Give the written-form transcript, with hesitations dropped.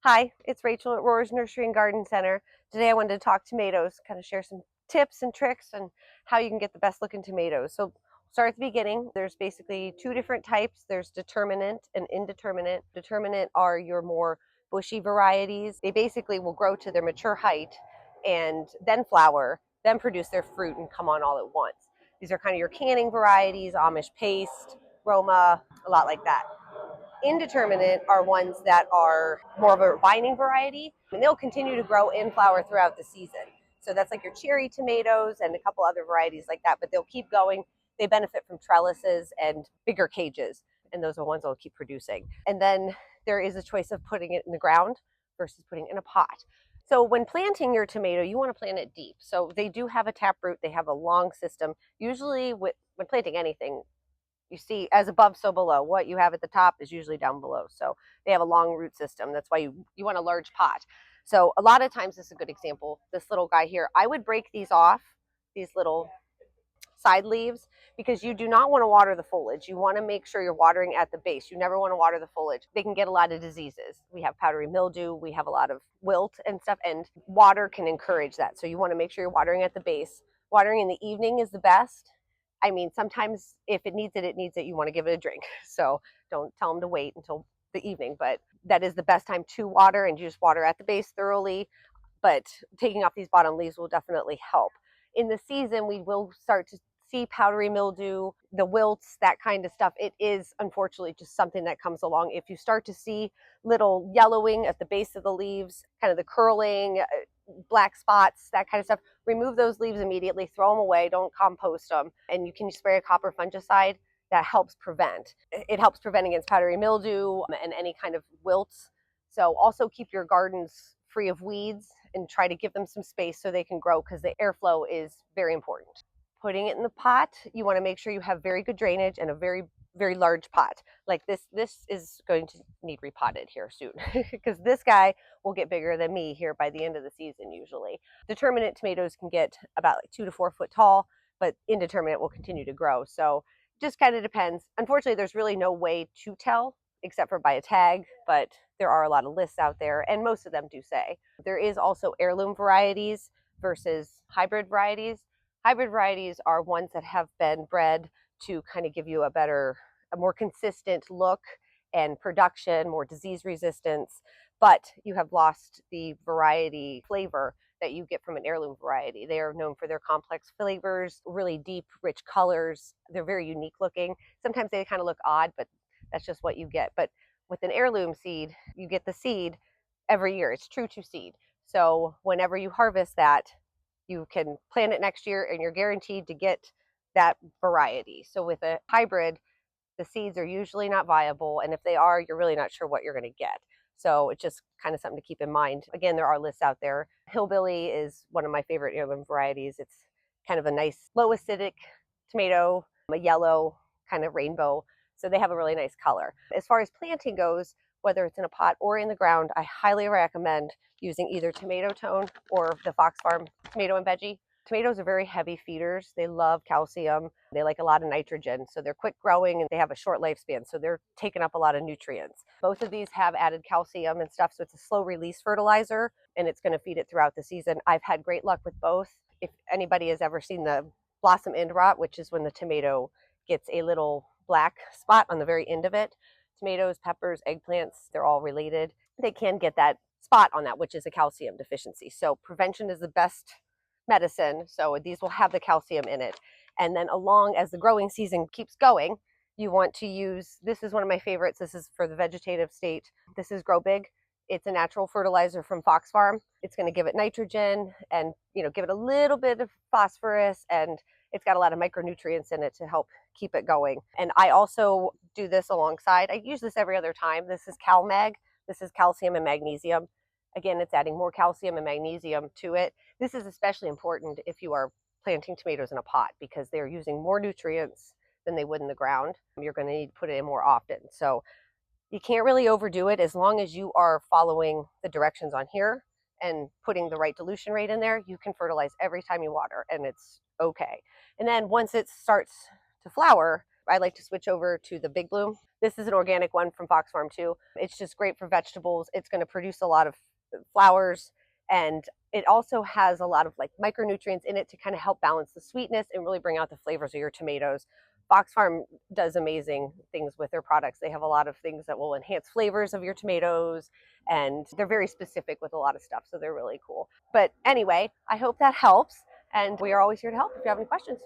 Hi, it's Rachel at Rohr's Nursery and Garden Center. Today I wanted to talk tomatoes, kind of share some tips and tricks on how you can get the best looking tomatoes. So start at the beginning. There's basically two different types. There's determinant and indeterminate. Determinant are your more bushy varieties. They basically will grow to their mature height and then flower, then produce their fruit and come on all at once. These are kind of your canning varieties, Amish paste, Roma, a lot like that. Indeterminate are ones that are more of a vining variety, and they'll continue to grow in flower throughout the season. So that's like your cherry tomatoes and a couple other varieties like that, but they'll keep going. They benefit from trellises and bigger cages, and those are ones that will keep producing. And then there is a choice of putting it in the ground versus putting it in a pot. So when planting your tomato, you want to plant it deep. So they do have a taproot, they have a long system. Usually when planting anything, you see as above so below. What you have at the top is usually down below, so they have a long root system. That's why you want a large pot. So a lot of times, this is a good example, this little guy here, I would break these off, these little side leaves, because you do not want to water the foliage. You want to make sure you're watering at the base. You never want to water the foliage. They can get a lot of diseases. We have powdery mildew, we have a lot of wilt and stuff, and water can encourage that. So you want to make sure you're watering at the base. Watering in the evening is the best. I mean, sometimes if it needs it, you want to give it a drink. So don't tell them to wait until the evening, but that is the best time to water, and you just water at the base thoroughly. But taking off these bottom leaves will definitely help. In the season, we will start to see powdery mildew, the wilts, that kind of stuff. It is unfortunately just something that comes along. If you start to see little yellowing at the base of the leaves, kind of the curling, black spots, that kind of stuff, remove those leaves immediately, throw them away, don't compost them, and you can spray a copper fungicide that helps prevent. It helps prevent against powdery mildew and any kind of wilts. So also keep your gardens free of weeds and try to give them some space so they can grow, because the airflow is very important. Putting it in the pot, you want to make sure you have very good drainage and a very large pot. Like this is going to need repotted here soon because this guy will get bigger than me here by the end of the season usually. Determinate tomatoes can get about like 2 to 4 foot tall, but indeterminate will continue to grow. So just kind of depends. Unfortunately, there's really no way to tell except for by a tag, but there are a lot of lists out there, and most of them do say. There is also heirloom varieties versus hybrid varieties. Hybrid varieties are ones that have been bred to kind of give you a more consistent look and production, more disease resistance, but you have lost the variety flavor that you get from an heirloom variety. They are known for their complex flavors, really deep, rich colors. They're very unique looking. Sometimes they kind of look odd, but that's just what you get. But with an heirloom seed, you get the seed every year. It's true to seed. So whenever you harvest that, you can plant it next year and you're guaranteed to get that variety. So with a hybrid, the seeds are usually not viable, and if they are, you're really not sure what you're going to get. So it's just kind of something to keep in mind. Again, there are lists out there. Hillbilly is one of my favorite heirloom varieties. It's kind of a nice low acidic tomato, a yellow kind of rainbow. So they have a really nice color. As far as planting goes, whether it's in a pot or in the ground, I highly recommend using either tomato tone or the Fox Farm tomato and veggie. Tomatoes are very heavy feeders. They love calcium. They like a lot of nitrogen. So they're quick growing and they have a short lifespan. So they're taking up a lot of nutrients. Both of these have added calcium and stuff. So it's a slow release fertilizer and it's going to feed it throughout the season. I've had great luck with both. If anybody has ever seen the blossom end rot, which is when the tomato gets a little black spot on the very end of it, tomatoes, peppers, eggplants, they're all related. They can get that spot on that, which is a calcium deficiency. So prevention is the best medicine. So these will have the calcium in it. And then along as the growing season keeps going, you want to use, this is one of my favorites. This is for the vegetative state. This is Grow Big. It's a natural fertilizer from Fox Farm. It's going to give it nitrogen and, give it a little bit of phosphorus, and it's got a lot of micronutrients in it to help keep it going. And I also do this alongside. I use this every other time. This is CalMag. This is calcium and magnesium. Again, it's adding more calcium and magnesium to it. This is especially important if you are planting tomatoes in a pot because they're using more nutrients than they would in the ground. You're going to need to put it in more often. So you can't really overdo it. As long as you are following the directions on here and putting the right dilution rate in there, you can fertilize every time you water and it's okay. And then once it starts to flower, I like to switch over to the Big Bloom. This is an organic one from Fox Farm too. It's just great for vegetables. It's going to produce a lot of flowers, and it also has a lot of like micronutrients in it to kind of help balance the sweetness and really bring out the flavors of your tomatoes. Fox Farm does amazing things with their products. They have a lot of things that will enhance flavors of your tomatoes, and they're very specific with a lot of stuff, so they're really cool. But anyway, I hope that helps, and we are always here to help if you have any questions.